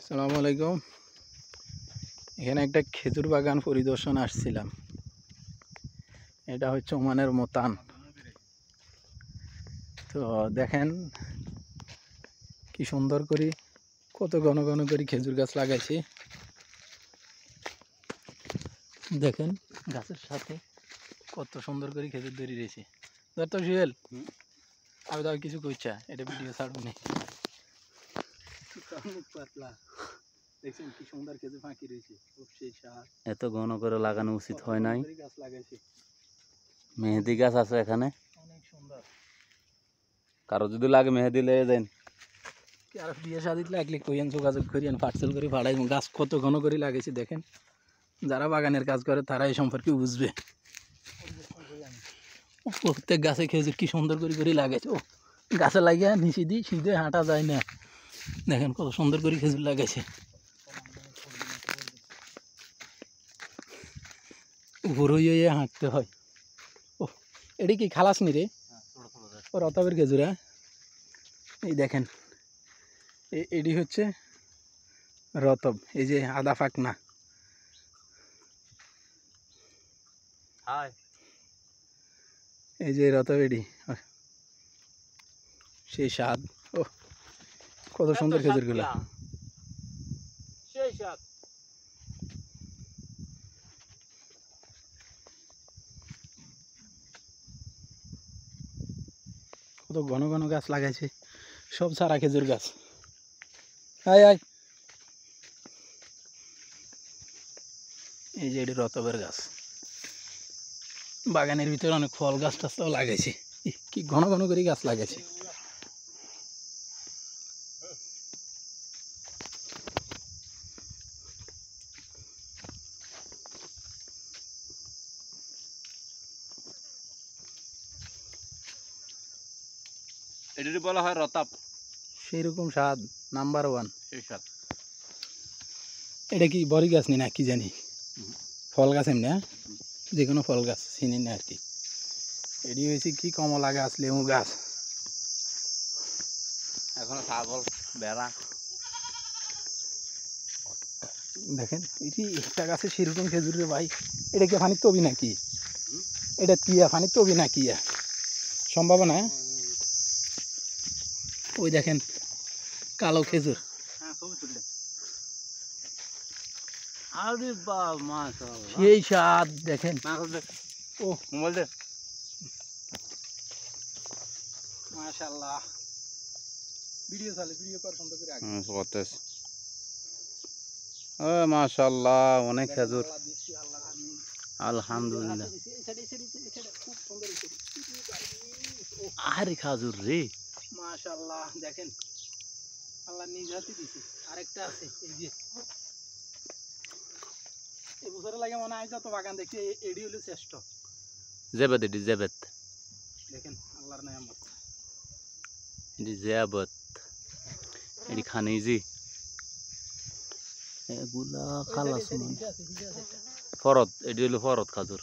আসসালামু আলাইকুম। এখানে একটা খেজুর বাগান পরিদর্শন আসছিলাম। এটা হচ্ছে ওমানের মোতান। তো দেখেন কি সুন্দর করে কত ঘন ঘন করে খেজুর গাছ লাগাইছি। দেখেন গাছের সাথে কত সুন্দর করে খেজুর ধরে রয়েছে। ধর তো সুহেল, আমি তো কিছু কইছা, এটা ভিডিও ছাড়বো না। পাতলা দেখছেন কি সুন্দর খেজুর ফাঁকি রয়েছে। এত ঘন করে লাগানো উচিত হয় নাই। গাছ লাগাইছি, মেহেদি গাছ আছে এখানে, অনেক সুন্দর। কারো যদি লাগে মেহেদি লেগে যান। কি আর বিয়ে শাদিত লাগলে কইয়েন, যোগাযোগ করিয়েন, পার্সেল করে পাঠাই। গাছ কত ঘন করে লাগাইছি দেখেন। যারা বাগানের কাজ করে তারা এই সম্পর্কে বুঝবে। প্রত্যেক গাছে খেজুর কি সুন্দর করে করে লাগাইছে। ও গাছে লাগিয়ে নিচে দিয়ে সিধে হাঁটা যায় না। দেখেন কত সুন্দর করে খেজুর লাগাইছে। ঘুরো ইয়ে হাঁটতে হয়। ও এটি কি খালাস নি রে? ও রতাবের খেজুর। হ্যাঁ, এই দেখেন এটি হচ্ছে রতব। এই যে আদা ফাঁক না, এই যে রতব, এটি সেই স্বাদ। ও কত সুন্দর খেজুর গুলা। কত ঘন ঘন গাছ লাগাইছে, সব সারা খেজুর গাছ। আয় আয়, এই যে এটি রতবের গাছ। বাগানের ভিতরে অনেক ফল গাছ টাছটাও লাগাইছে। কি ঘন ঘন করে গাছ লাগাইছে। এটি বলা হয় রতাব। সেই রকম স্বাদ, নাম্বার ওয়ান সেই স্বাদ। এটা কি বড়ি গাছ নি না কি জানি, ফল গাছ এমনি। হ্যাঁ, যে কোনো ফল গাছ চিনি না আর কি। এটি হয়েছে কি কমলা গাছ, লেবু গাছ। এখনো ছাগল বেড়া দেখেন এটি একটা গাছে সেরকম খেজুরের ভাই। এটা কি ফানির তবি নাকি? এটা কিয়া ফানির তবি না কিয়া সম্ভাবনা। ওই দেখেন কালো খেজুর। সেই স্বাদ দেখেন। ও মোবাইল দে। মাশাআল্লাহ, ভিডিও চালে, ভিডিও কর সুন্দর করে আগে। ও মাশাআল্লাহ, অনেক খেজুর। আলহামদুলিল্লাহ। আরে খাজুর রে, মাশাআল্লাহ দেখেন, আল্লাহ নিজ হাতে দিছে। আরেকটা আছে এই যে, এই বছরে লাগে মনে হয় যত বাগান দেখছি এডি হলো শ্রেষ্ঠ। জেবেত, এটি জেবেত, দেখেন আল্লাহর নিয়ামত। এটি জেবেত, এটি খানিজি। এগুলা খালাস ফরত, এটি হলো ফরত খাজুর।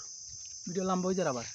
ভিডিও লম্বা হয়ে যায় আবার।